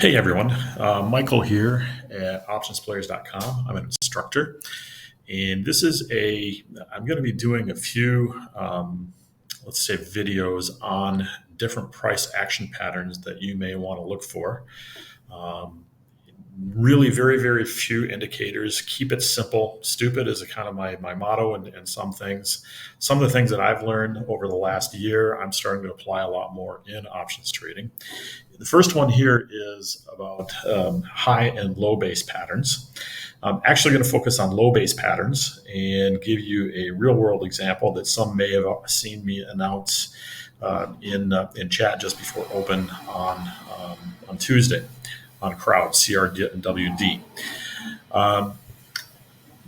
Hey everyone, Michael here at optionsplayers.com. I'm an instructor, and I'm going to be doing a few, let's say, videos on different price action patterns that you may want to look for. Um, Really, very, very few indicators. Keep it simple. Stupid is a kind of my motto, and some things. Some of the things that I've learned over the last year, I'm starting to apply a lot more in options trading. The first one here is about high and low base patterns. I'm actually going to focus on low base patterns and give you a real world example that some may have seen me announce in chat just before open on Tuesday on CRWD. Um,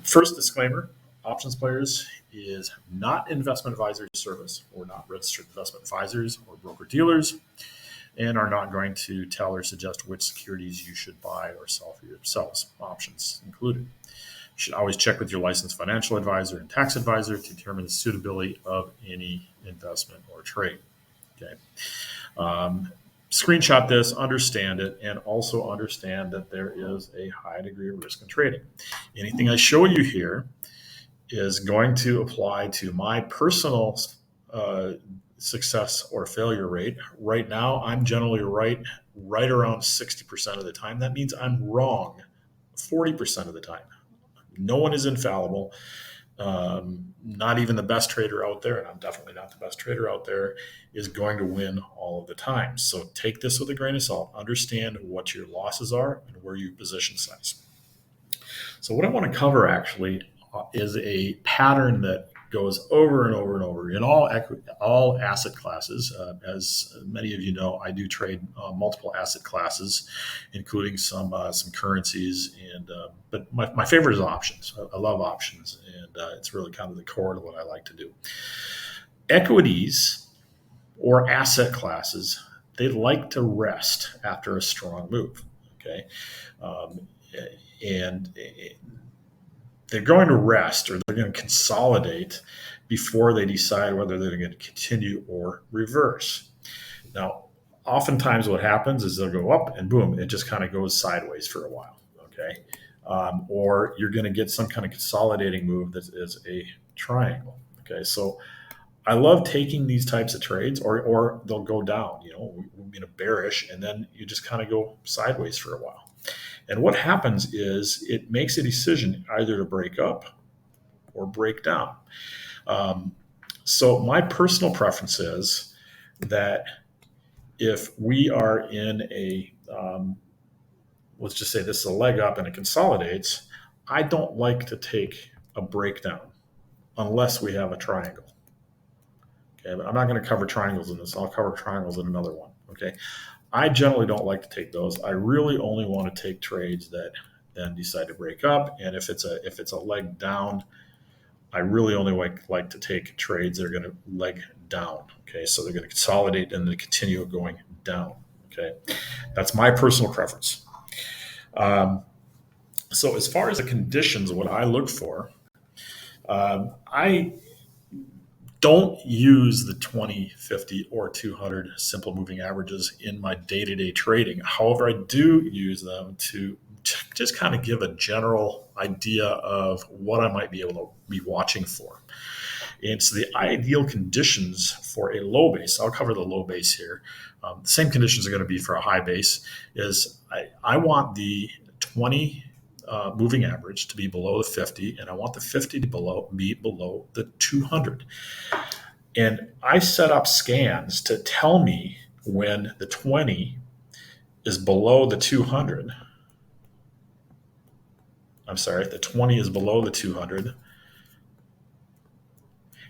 First disclaimer: options players is not investment advisory service. We're not registered investment advisors or broker dealers, and are not going to tell or suggest which securities you should buy or sell for yourselves, options included. You should always check with your licensed financial advisor and tax advisor to determine the suitability of any investment or trade. Okay. Um, Screenshot this, understand it, and also understand that there is a high degree of risk in trading. Anything I show you here is going to apply to my personal uh, success or failure rate. Right now, I'm generally right around 60% of the time. That means I'm wrong 40% of the time. No one is infallible. Not even the best trader out there, and I'm definitely not the best trader out there, is going to win all of the time. So take this with a grain of salt. Understand what your losses are and where you position size. So what I want to cover actually is a pattern that goes over and over and over in all asset classes. As many of you know, I do trade multiple asset classes, including some currencies. But my favorite is options. I love options, and it's really kind of the core to what I like to do. Equities or asset classes, they like to rest after a strong move. Okay, um, and they're going to rest, or they're going to consolidate before they decide whether they're going to continue or reverse. Now, oftentimes what happens is they'll go up and boom, it just kind of goes sideways for a while. Okay. Or you're going to get some kind of consolidating move that is a triangle. Okay. So I love taking these types of trades, or they'll go down, bearish, and then you just kind of go sideways for a while. And what happens is it makes a decision either to break up or break down. So my personal preference is that if we are in let's just say this is a leg up and it consolidates, I don't like to take a breakdown unless we have a triangle. Okay, but I'm not going to cover triangles in this. I'll cover triangles in another one. Okay. I generally don't like to take those. I really only want to take trades that then decide to break up. And if it's a leg down, I really only like to take trades that are going to leg down. Okay, so they're going to consolidate and then continue going down. Okay, that's my personal preference. So as far as the conditions, what I look for, I don't use the 20, 50, or 200 simple moving averages in my day-to-day trading. However, I do use them to just kind of give a general idea of what I might be able to be watching for. And so the ideal conditions for a low base, I'll cover the low base here. The same conditions are going to be for a high base, is I want the 20 moving average to be below the 50, and I want the 50 to be below the 200. And I set up scans to tell me when the 20 is below the 200. I'm sorry, the 20 is below the 200.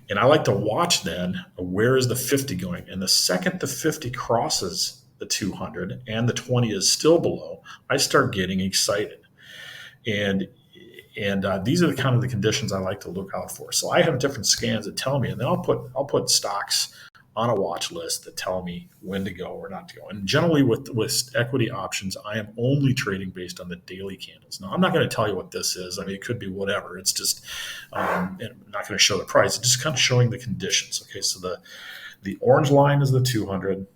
And I like to watch then where is the 50 going. And the second the 50 crosses the 200 and the 20 is still below, I start getting excited. And these are the kind of the conditions I like to look out for. So I have different scans that tell me, and then I'll put stocks on a watch list that tell me when to go or not to go. And generally with equity options, I am only trading based on the daily candles. Now, I'm not going to tell you what this is. I mean, it could be whatever. It's just I'm not going to show the price. It's just kind of showing the conditions. Okay, so the orange line is the 200,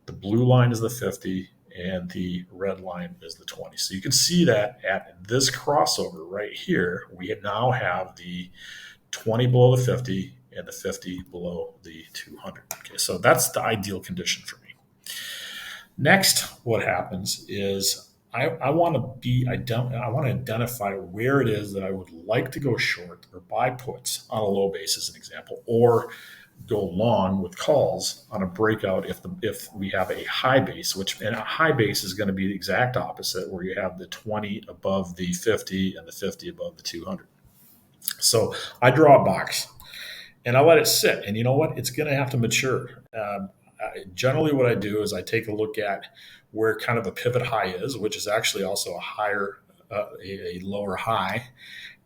the blue line is the 50, and the red line is the 20. So you can see that at this crossover right here, we now have the 20 below the 50 and the 50 below the 200. Okay, so that's the ideal condition for me. Next, what happens is I want to identify where it is that I would like to go short or buy puts on a low base, as an example, or go long with calls on a breakout if we have a high base, which and a high base is going to be the exact opposite, where you have the 20 above the 50 and the 50 above the 200. So I draw a box and I let it sit. And you know what? It's going to have to mature. Generally, what I do is I take a look at where kind of a pivot high is, which is actually also a lower high,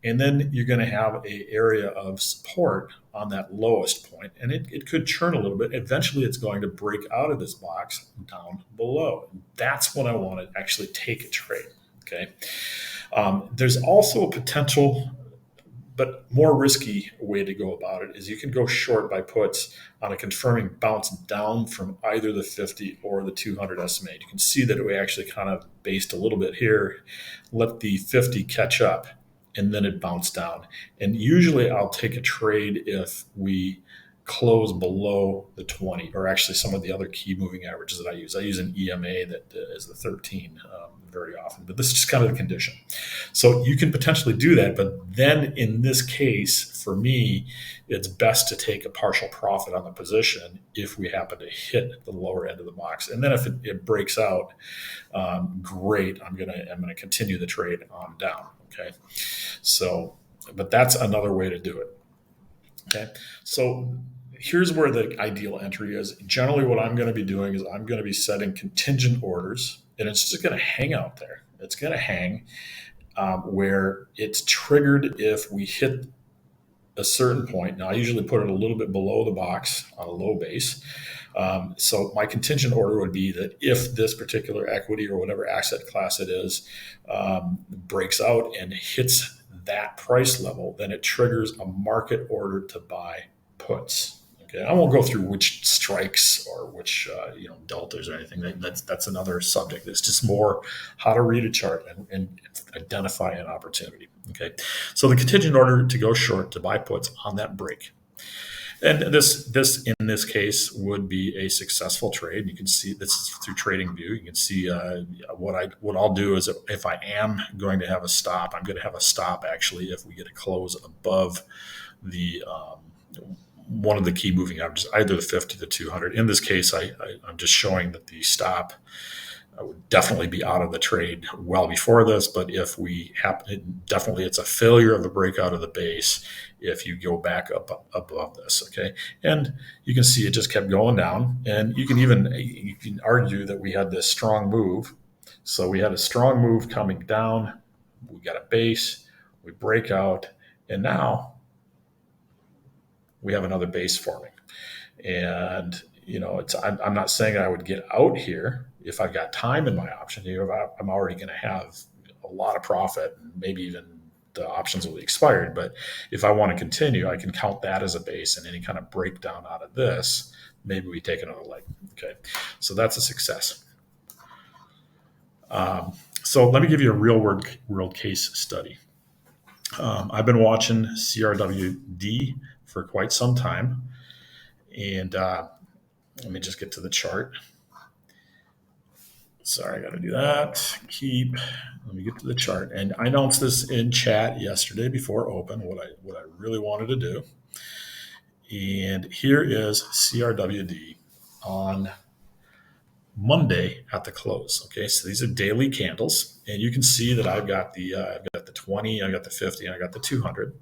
and then you're going to have a area of support on that lowest point, and it could churn a little bit. Eventually, it's going to break out of this box down below. That's when I want to actually take a trade. Okay. There's also a potential but more risky way to go about it is you can go short by puts on a confirming bounce down from either the 50 or the 200 SMA. You can see that we actually kind of based a little bit here, let the 50 catch up, and then it bounced down. And usually I'll take a trade if we close below the 20, or actually some of the other key moving averages that I use. I use an EMA that is the 13 very often, but this is just kind of the condition. So you can potentially do that, but then in this case, for me, it's best to take a partial profit on the position if we happen to hit the lower end of the box. And then if it breaks out, great, I'm gonna continue the trade on down. Okay, so but that's another way to do it. Okay, so here's where the ideal entry is. Generally, what I'm going to be doing is I'm going to be setting contingent orders, and it's just going to hang out there. It's going to hang where it's triggered if we hit a certain point. Now, I usually put it a little bit below the box on a low base. So my contingent order would be that if this particular equity or whatever asset class it is breaks out and hits that price level, then it triggers a market order to buy puts. Okay, I won't go through which strikes or which deltas or anything. That's another subject. It's just more how to read a chart and identify an opportunity. Okay, so the contingent order to go short to buy puts on that break. And this in this case would be a successful trade. You can see this is through TradingView. You can see what I'll do is if I am going to have a stop, I'm going to have a stop actually if we get a close above the one of the key moving averages, either the 50 or the 200. In this case, I'm just showing that the stop would definitely be out of the trade well before this. But if we happen, definitely it's a failure of the breakout of the base if you go back up above this. Okay, and you can see it just kept going down, and you can argue that we had this strong move. So we had a strong move coming down. We got a base. We break out, and now we have another base forming. And I'm not saying I would get out here if I've got time in my option. I'm already going to have a lot of profit, and maybe even the options will be expired. But if I want to continue, I can count that as a base, and any kind of breakdown out of this, maybe we take another leg. Okay, so that's a success. So let me give you a real world case study. I've been watching CRWD for quite some time, and let me just get to the chart. Sorry, I got to do that. Let me get to the chart. And I announced this in chat yesterday before open, what I really wanted to do. And here is CRWD on Monday at the close. Okay, so these are daily candles, and you can see that I've got the 20, I got the 50, and I got the 200.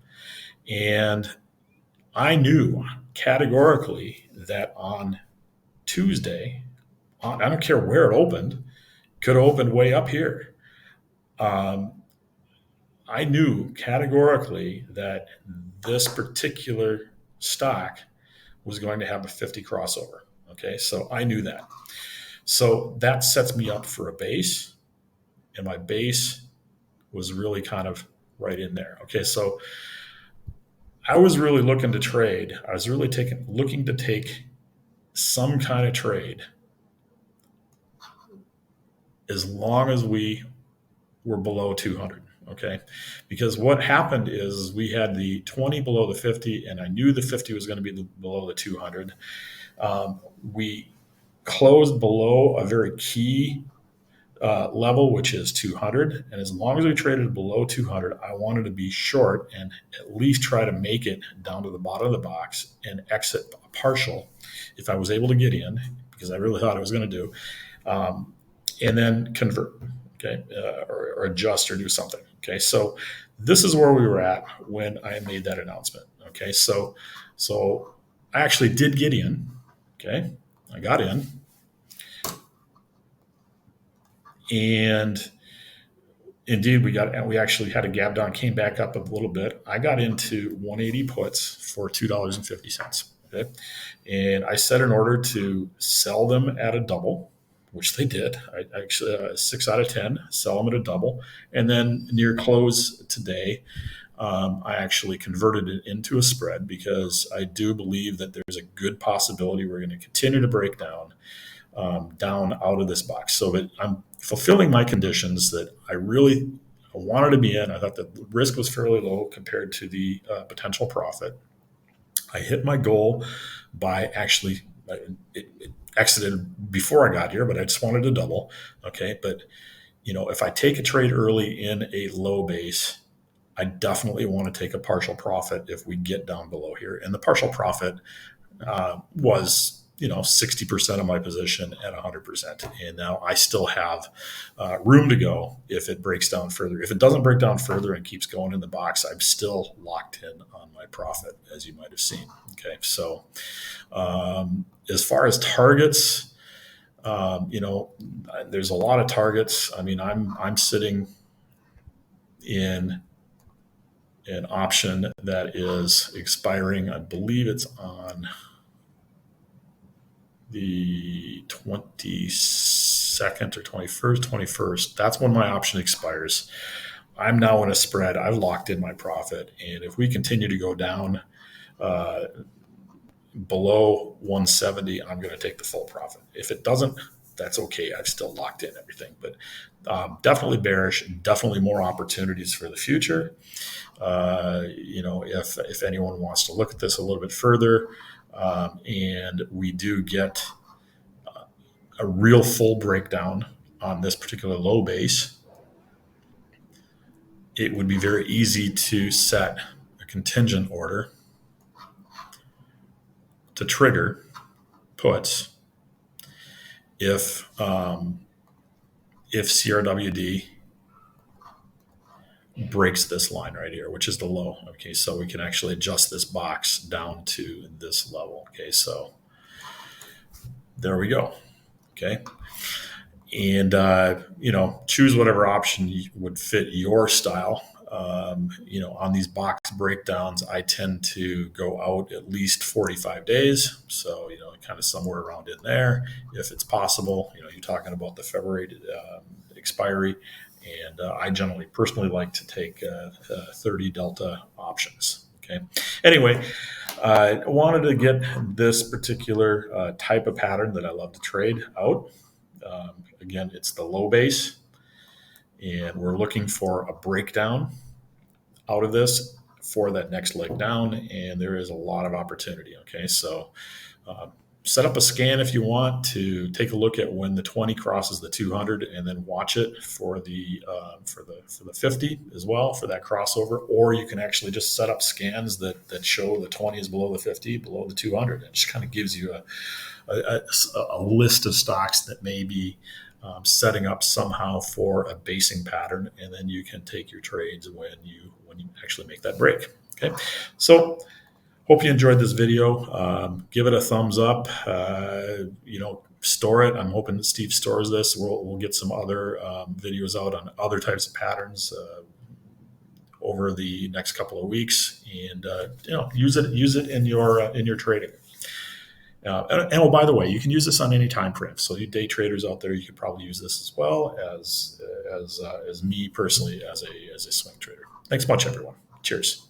And I knew categorically that on Tuesday, I don't care where it opened, could have opened way up here. I knew categorically that this particular stock was going to have a 50 crossover. Okay, so I knew that. So that sets me up for a base, and my base was really kind of right in there. Okay, so I was really looking to trade. I was really looking to take some kind of trade as long as we were below 200. Okay. Because what happened is we had the 20 below the 50, and I knew the 50 was going to be below the 200. We closed below a very key level, which is 200. And as long as we traded below 200, I wanted to be short and at least try to make it down to the bottom of the box and exit a partial if I was able to get in, because I really thought I was going to do, and then convert, okay, or adjust or do something. Okay, so this is where we were at when I made that announcement. Okay, so I actually did get in. Okay, I got in, and indeed we actually had a gap down, came back up a little bit. I got into 180 puts for $2.50. Okay, and I set an order to sell them at a double, which they did. I actually 6 out of 10 sell them at a double, and then near close today, I actually converted it into a spread because I do believe that there's a good possibility we're going to continue to break down out of this box. So that I'm fulfilling my conditions that I really wanted to be in. I thought the risk was fairly low compared to the potential profit. I hit my goal by actually it exited before I got here, but I just wanted to double. Okay, but if I take a trade early in a low base, I definitely want to take a partial profit if we get down below here. And the partial profit was 60% of my position at 100%, and now I still have room to go if it breaks down further. If it doesn't break down further and keeps going in the box, I'm still locked in on my profit, as you might have seen. Okay, so as far as targets, there's a lot of targets. I mean, I'm sitting in an option that is expiring. I believe it's on the 22nd or 21st. That's when my option expires. I'm now in a spread. I've locked in my profit. And if we continue to go down below 170, I'm going to take the full profit. If it doesn't, that's okay. I've still locked in everything. But definitely bearish, definitely more opportunities for the future. If anyone wants to look at this a little bit further, and we do get a real full breakdown on this particular low base, it would be very easy to set a contingent order to trigger puts if CRWD breaks this line right here, which is the low. Okay, so we can actually adjust this box down to this level. Okay, so there we go. Okay, and choose whatever option would fit your style. On these box breakdowns, I tend to go out at least 45 days. So, kind of somewhere around in there, if it's possible. You're talking about the February expiry. And I generally personally like to take 30 delta options. Okay. Anyway, I wanted to get this particular type of pattern that I love to trade out. Again, it's the low base, and we're looking for a breakdown out of this for that next leg down, and there is a lot of opportunity. Okay, so set up a scan if you want to take a look at when the 20 crosses the 200, and then watch it for the 50 as well for that crossover. Or you can actually just set up scans that show the 20 is below the 50, below the 200. It just kind of gives you a list of stocks that may be setting up somehow for a basing pattern, and then you can take your trades when you actually make that break. Okay, so hope you enjoyed this video. Give it a thumbs up. Store it. I'm hoping that Steve stores this. We'll get some other videos out on other types of patterns over the next couple of weeks, and use it in your trading. And by the way, you can use this on any time frame. So you day traders out there, you could probably use this as well as me personally as a swing trader. Thanks much, everyone. Cheers.